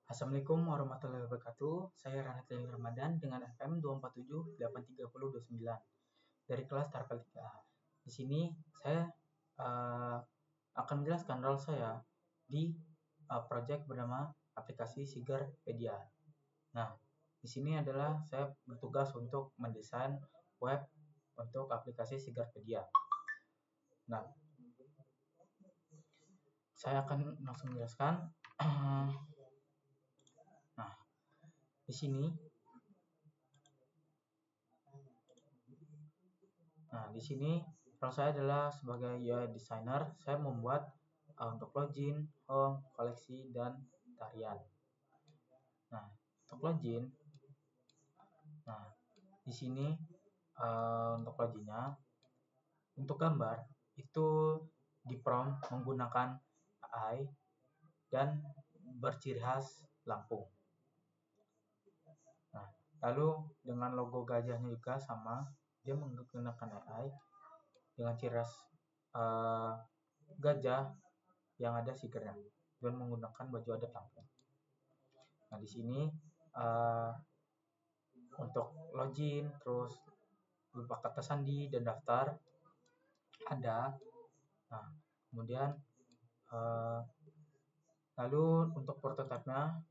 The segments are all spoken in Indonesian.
Assalamualaikum warahmatullahi wabarakatuh. Saya Ranat Ramadan dengan FM 247-830-29 dari kelas Tarpel 3A. Di sini saya akan menjelaskan role saya di project bernama aplikasi Sigarpedia. Nah, di sini adalah saya bertugas untuk mendesain web untuk aplikasi Sigarpedia. Nah, saya akan langsung menjelaskan. Nah, di sini role saya adalah sebagai UI designer. Saya membuat untuk login, home, koleksi, dan tarian. Nah, untuk login, di sini untuk loginnya, untuk gambar itu di prompt menggunakan AI dan berciri khas Lampung. Nah, lalu dengan logo gajahnya juga sama, dia menggunakan AI dengan ciri khas gajah yang ada stikernya dan menggunakan baju adat Lampung. Nah, di sini untuk login, terus berupa kata sandi dan daftar ada. Nah, kemudian lalu untuk prototipe-nya,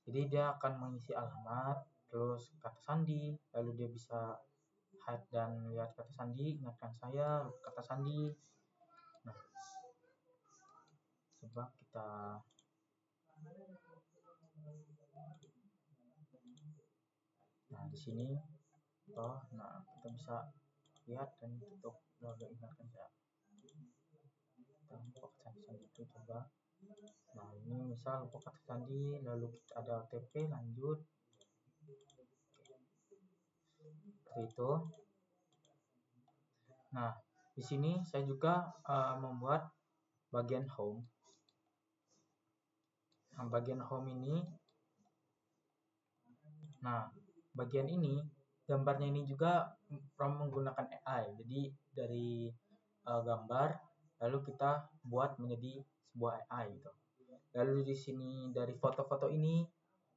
jadi dia akan mengisi alamat, terus kata sandi, lalu dia bisa hide dan lihat kata sandi, ingatkan saya, kata sandi. Nah, coba kita di sini kita bisa lihat dan tutup lalu ingatkan saya. Kita buka kata sandi itu coba. Nah, ini misal buka kata sandi, lalu kita ada OTP, lanjut. Seperti itu. Nah, di sini saya juga membuat bagian home. Nah, bagian home ini, bagian ini gambarnya ini juga menggunakan AI. Jadi dari gambar lalu kita buat menjadi sebuah AI gitu. Lalu di sini dari foto-foto ini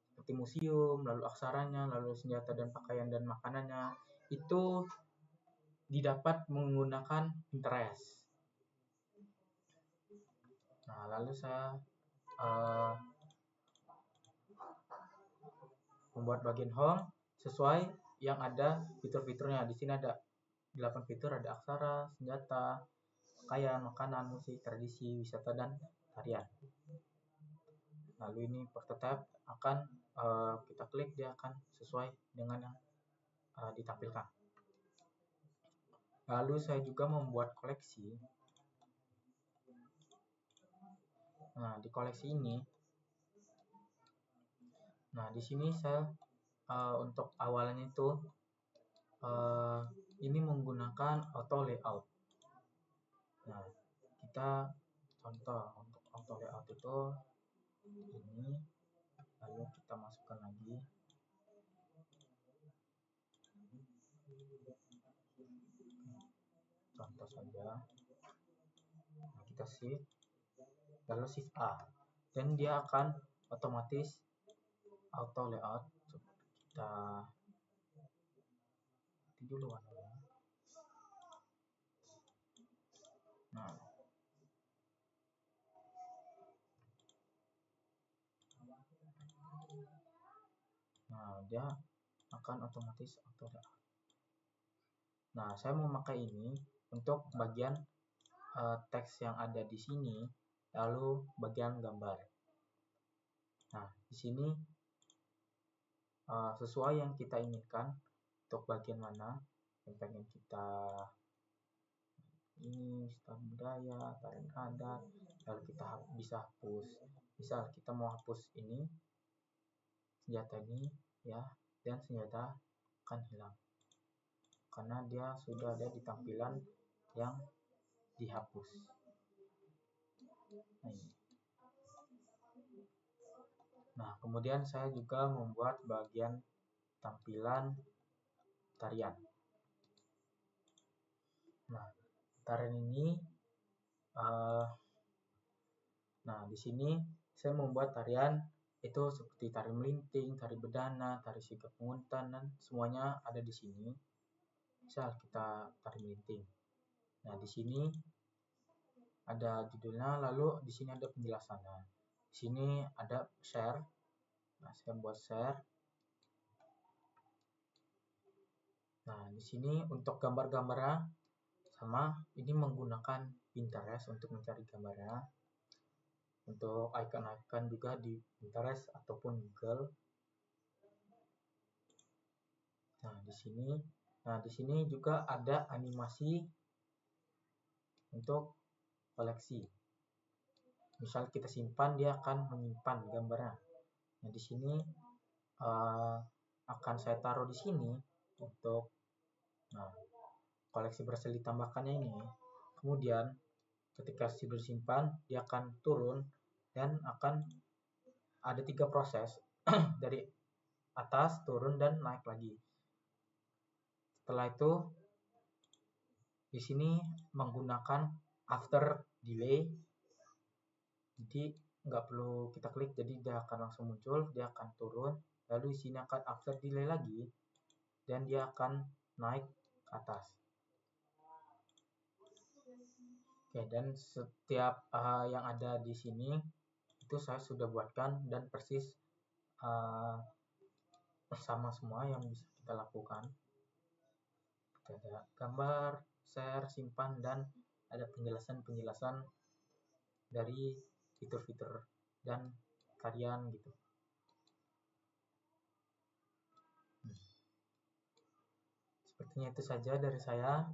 seperti museum, lalu aksaranya, lalu senjata dan pakaian dan makanannya itu didapat menggunakan Pinterest. Nah, lalu saya membuat bagian home sesuai yang ada fitur-fiturnya. Di sini ada 8 fitur, ada aksara, senjata, pakaian, makanan, musik, tradisi, wisata, dan tarian. Lalu ini prototype akan kita klik, dia akan sesuai dengan yang ditampilkan. Lalu saya juga membuat koleksi. Nah, di koleksi ini, di sini saya untuk awalnya itu ini menggunakan auto layout. Nah, kita contoh untuk auto layout itu ini, lalu kita masukkan lagi. Contoh saja. Nah, kita shift, lalu shift A, dan dia akan otomatis auto layout. Kita dulu warnanya. Dia akan otomatis auto layout. Nah, saya memakai ini untuk bagian teks yang ada di sini, lalu bagian gambar. Nah, di sini sesuai yang kita inginkan untuk bagian mana yang pengen kita ini, staf budaya, tarian adat, lalu kita bisa hapus. Misal kita mau hapus ini, senjata ini ya, dan senjata akan hilang karena dia sudah ada di tampilan yang dihapus. Nah, kemudian saya juga membuat bagian tampilan tarian. Nah, tarian ini, di sini saya membuat tarian itu seperti tari melinting, tari bedana, tari sigap penguntan, dan semuanya ada di sini. Misal kita tari melinting. Nah, di sini ada judulnya, lalu di sini ada penjelasannya. Di sini ada share. Nah, saya buat share. Nah, di sini untuk gambar-gambarnya sama, ini menggunakan Pinterest untuk mencari gambarnya. Untuk icon-icon juga di Pinterest ataupun Google. Nah, di sini juga ada animasi untuk koleksi. Misal kita simpan, dia akan menyimpan gambarnya. Nah, di sini akan saya taruh di sini untuk koleksi berhasil ditambahkannya ini. Kemudian ketika sudah disimpan, dia akan turun dan akan ada 3 proses dari atas, turun, dan naik lagi. Setelah itu di sini menggunakan after delay, jadi nggak perlu kita klik, jadi dia akan langsung muncul, dia akan turun, lalu di sini akan after delay lagi, dan dia akan naik ke atas. Oke, dan setiap yang ada di sini itu saya sudah buatkan dan persis bersama semua yang bisa kita lakukan. Ada gambar, share, simpan, dan ada penjelasan-penjelasan dari fitur-fitur dan kalian gitu. Sepertinya itu saja dari saya.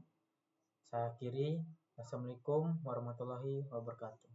Saya akhiri. Assalamualaikum warahmatullahi wabarakatuh.